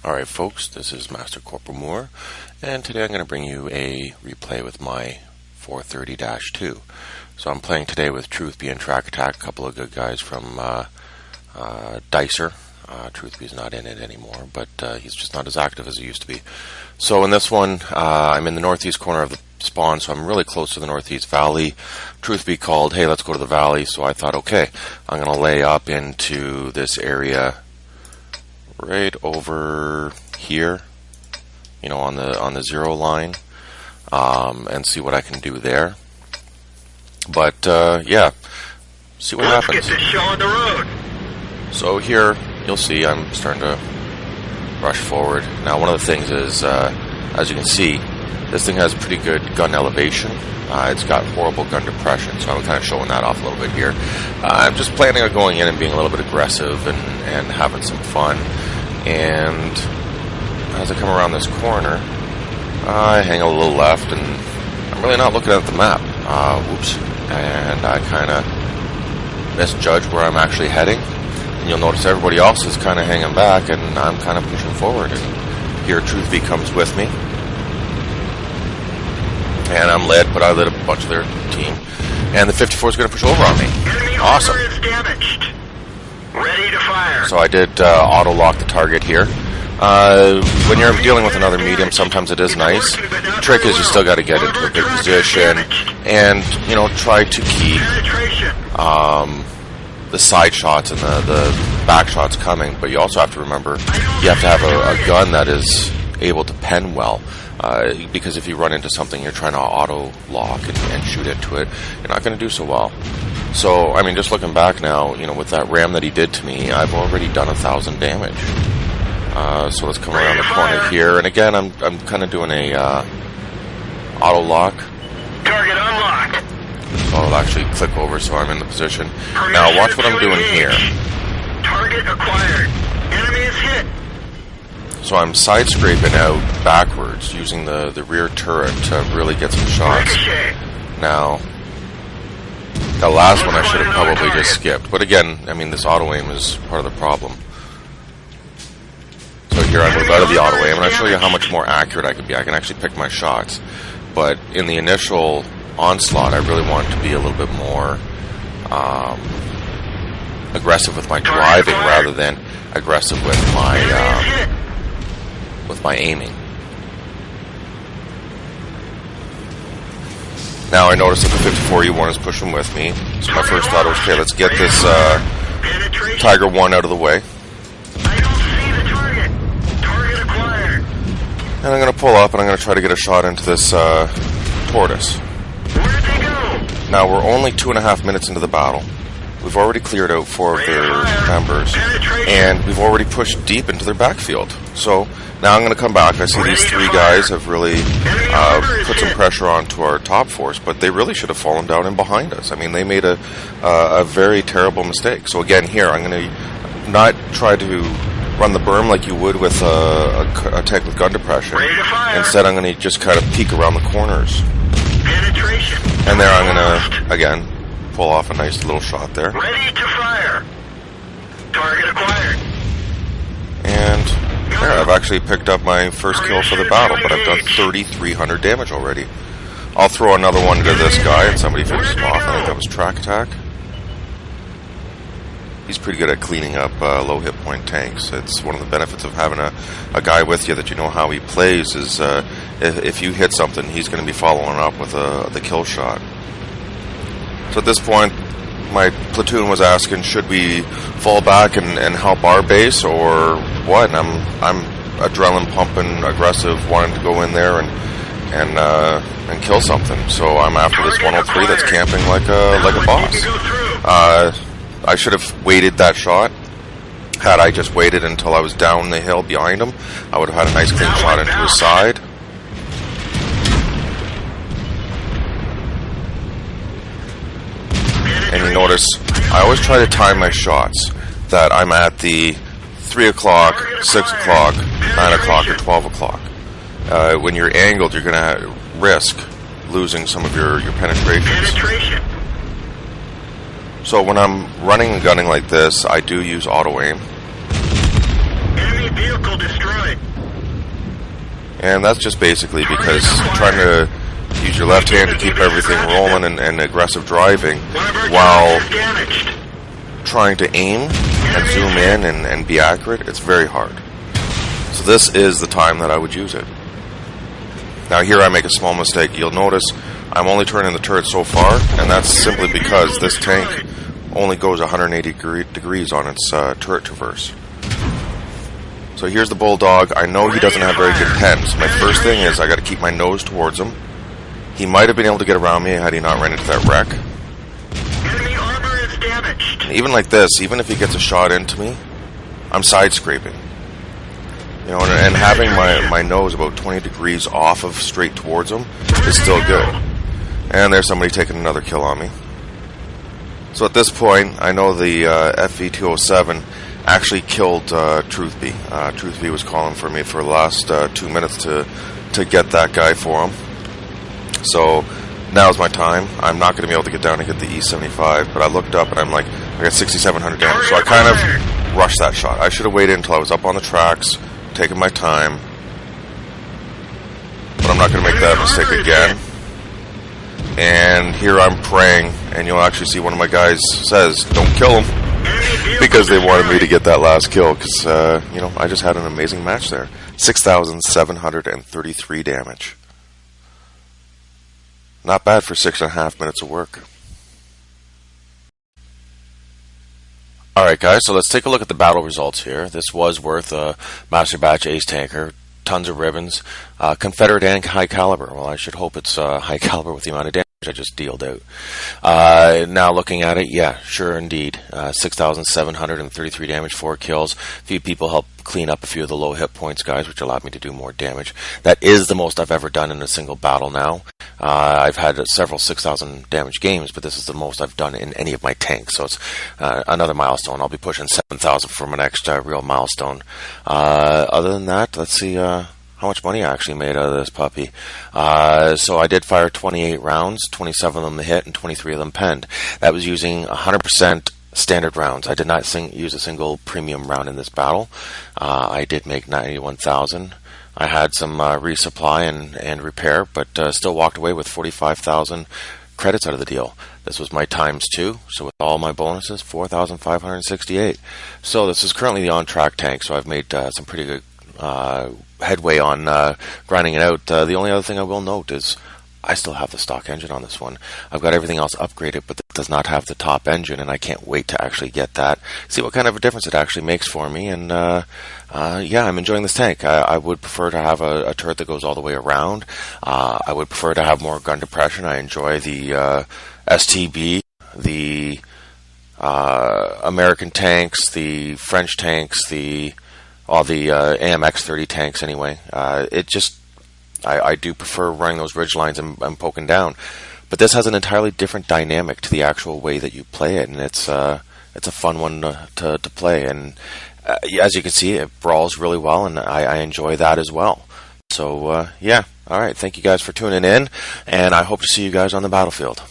Alright folks, this is Master Corporal Moore, and today I'm going to bring you a replay with my 430-2. So I'm playing today with Truthby and Track Attack, a couple of good guys from Dicer. Truthby's not in it anymore, but he's just not as active as he used to be. So in this one, I'm in the northeast corner of the spawn, so I'm really close to the northeast valley. Truthby called, hey, let's go to the valley, so I thought, okay, I'm going to lay up into this area right over here, you know, on the zero line, and see what I can do there. But yeah, see what happens. Let's get this show on the road. So here you'll see I'm starting to rush forward. Now one of the things is, as you can see, this thing has pretty good gun elevation. It's got horrible gun depression, so I'm kind of showing that off a little bit here. I'm just planning on going in and being a little bit aggressive and having some fun. And as I come around this corner, I hang a little left, and I'm really not looking at the map. Whoops. And I kind of misjudge where I'm actually heading. And you'll notice everybody else is kind of hanging back, and I'm kind of pushing forward. And here Truthby comes with me. And I'm led, but I led a bunch of their team. And the 54 is going to push over on me. Awesome. Enemy armor is damaged. Ready to fire. So I did auto-lock the target here. When you're dealing with another medium, sometimes it is nice. The trick is you still got to get into a good position and, you know, try to keep the side shots and the back shots coming. But you also have to remember you have to have a gun that is able to pen well. Because if you run into something you're trying to auto-lock and shoot into it, you're not going to do so well. So, I mean, just looking back now, you know, with that ram that he did to me, I've already done 1,000 damage. So let's come around the corner here, and again, I'm kind of doing a auto-lock. Target unlocked. So I'll actually click over so I'm in the position. Now, watch what I'm doing here. Target acquired. Enemy is hit. So I'm side-scraping out backwards, using the rear turret to really get some shots. Now, the last one I should have probably just skipped. But again, I mean, this auto-aim is part of the problem. So here I move out of the auto-aim, and I show you how much more accurate I can be. I can actually pick my shots. But in the initial onslaught, I really want to be a little bit more aggressive with my driving rather than aggressive with my aiming. Now I notice that the 54E1 is pushing with me, so my first thought was, okay, let's get this Tiger 1 out of the way. I don't see the target. Target acquired. And I'm going to pull up and I'm going to try to get a shot into this tortoise. Where'd they go? Now we're only 2.5 minutes into the battle. We've already cleared out 4 of their members, and we've already pushed deep into their backfield. So now I'm going to come back. I see these 3 guys have really put some pressure onto our top force, but they really should have fallen down in behind us. I mean, they made a very terrible mistake. So again, here, I'm going to not try to run the berm like you would with a tank with gun depression. Instead, I'm going to just kind of peek around the corners. And there I'm going to, again, pull off a nice little shot there. Ready to fire. Target acquired. And there, I've actually picked up my first kill for the battle, but I've done 3,300 damage already. I'll throw another one to this guy, and somebody finishes him off. I think that was Track Attack. He's pretty good at cleaning up low hit point tanks. It's one of the benefits of having a guy with you that you know how he plays is if you hit something, he's going to be following up with the kill shot. So at this point, my platoon was asking, should we fall back and help our base or what? And I'm adrenaline pumping, aggressive, wanting to go in there and kill something. So I'm after this 103 that's camping like a boss. I should have waited that shot. Had I just waited until I was down the hill behind him, I would have had a nice clean shot into his side. And you notice, I always try to time my shots that I'm at the 3 o'clock, 6 o'clock, 9 o'clock, or 12 o'clock. When you're angled, you're going to risk losing some of your penetrations. So when I'm running and gunning like this, I do use auto-aim. Enemy vehicle destroyed. And that's just basically because trying to use your left hand to keep everything rolling and aggressive driving while trying to aim and zoom in and be accurate, it's very hard. So this is the time that I would use it. Now here I make a small mistake. You'll notice I'm only turning the turret so far, and that's simply because this tank only goes 180 degrees on its turret traverse. So here's the Bulldog. I know he doesn't have very good pens. My first thing is I got to keep my nose towards him. He might have been able to get around me had he not ran into that wreck. Enemy armor is damaged. Even like this, even if he gets a shot into me, I'm side scraping. You know, and having my nose about 20 degrees off of straight towards him is still good. And there's somebody taking another kill on me. So at this point, I know the FV207 actually killed Truthby. Truthby was calling for me for the last 2 minutes to get that guy for him. So now's my time. I'm not going to be able to get down and hit the E75, but I looked up and I'm like, I got 6,700 damage. So I kind of rushed that shot. I should have waited until I was up on the tracks, taking my time. But I'm not going to make that mistake again. And here I'm praying, and you'll actually see one of my guys says, "Don't kill him," because they wanted me to get that last kill. Because you know, I just had an amazing match there. 6,733 damage. Not bad for 6.5 minutes of work. Alright guys, so let's take a look at the battle results here. This was worth a Master Batch Ace Tanker. Tons of ribbons. Confederate and high caliber. Well, I should hope it's high caliber with the amount of damage I just dealt out. Now looking at it, yeah, sure indeed. 6,733 damage, 4 kills. A few people helped clean up a few of the low hit points, guys, which allowed me to do more damage. That is the most I've ever done in a single battle now. I've had several 6,000 damage games, but this is the most I've done in any of my tanks. So it's another milestone. I'll be pushing 7,000 for my next real milestone. Other than that, let's see how much money I actually made out of this puppy. So I did fire 28 rounds, 27 of them hit, and 23 of them penned. That was using 100% standard rounds. I did not use a single premium round in this battle. I did make 91,000. I had some resupply and repair, but still walked away with 45,000 credits out of the deal. This was my ×2, so with all my bonuses, 4,568. So this is currently the on-track tank, so I've made some pretty good headway on grinding it out. The only other thing I will note is I still have the stock engine on this one. I've got everything else upgraded, but it does not have the top engine, and I can't wait to actually get that, see what kind of a difference it actually makes for me. And yeah, I'm enjoying this tank. I would prefer to have a turret that goes all the way around. I would prefer to have more gun depression. I enjoy the STB, the American tanks, the French tanks, all the AMX 30 tanks anyway. I do prefer running those ridge lines and poking down, but this has an entirely different dynamic to the actual way that you play it, and it's a fun one to play. And as you can see, it brawls really well, and I enjoy that as well. So yeah, all right. Thank you guys for tuning in, and I hope to see you guys on the battlefield.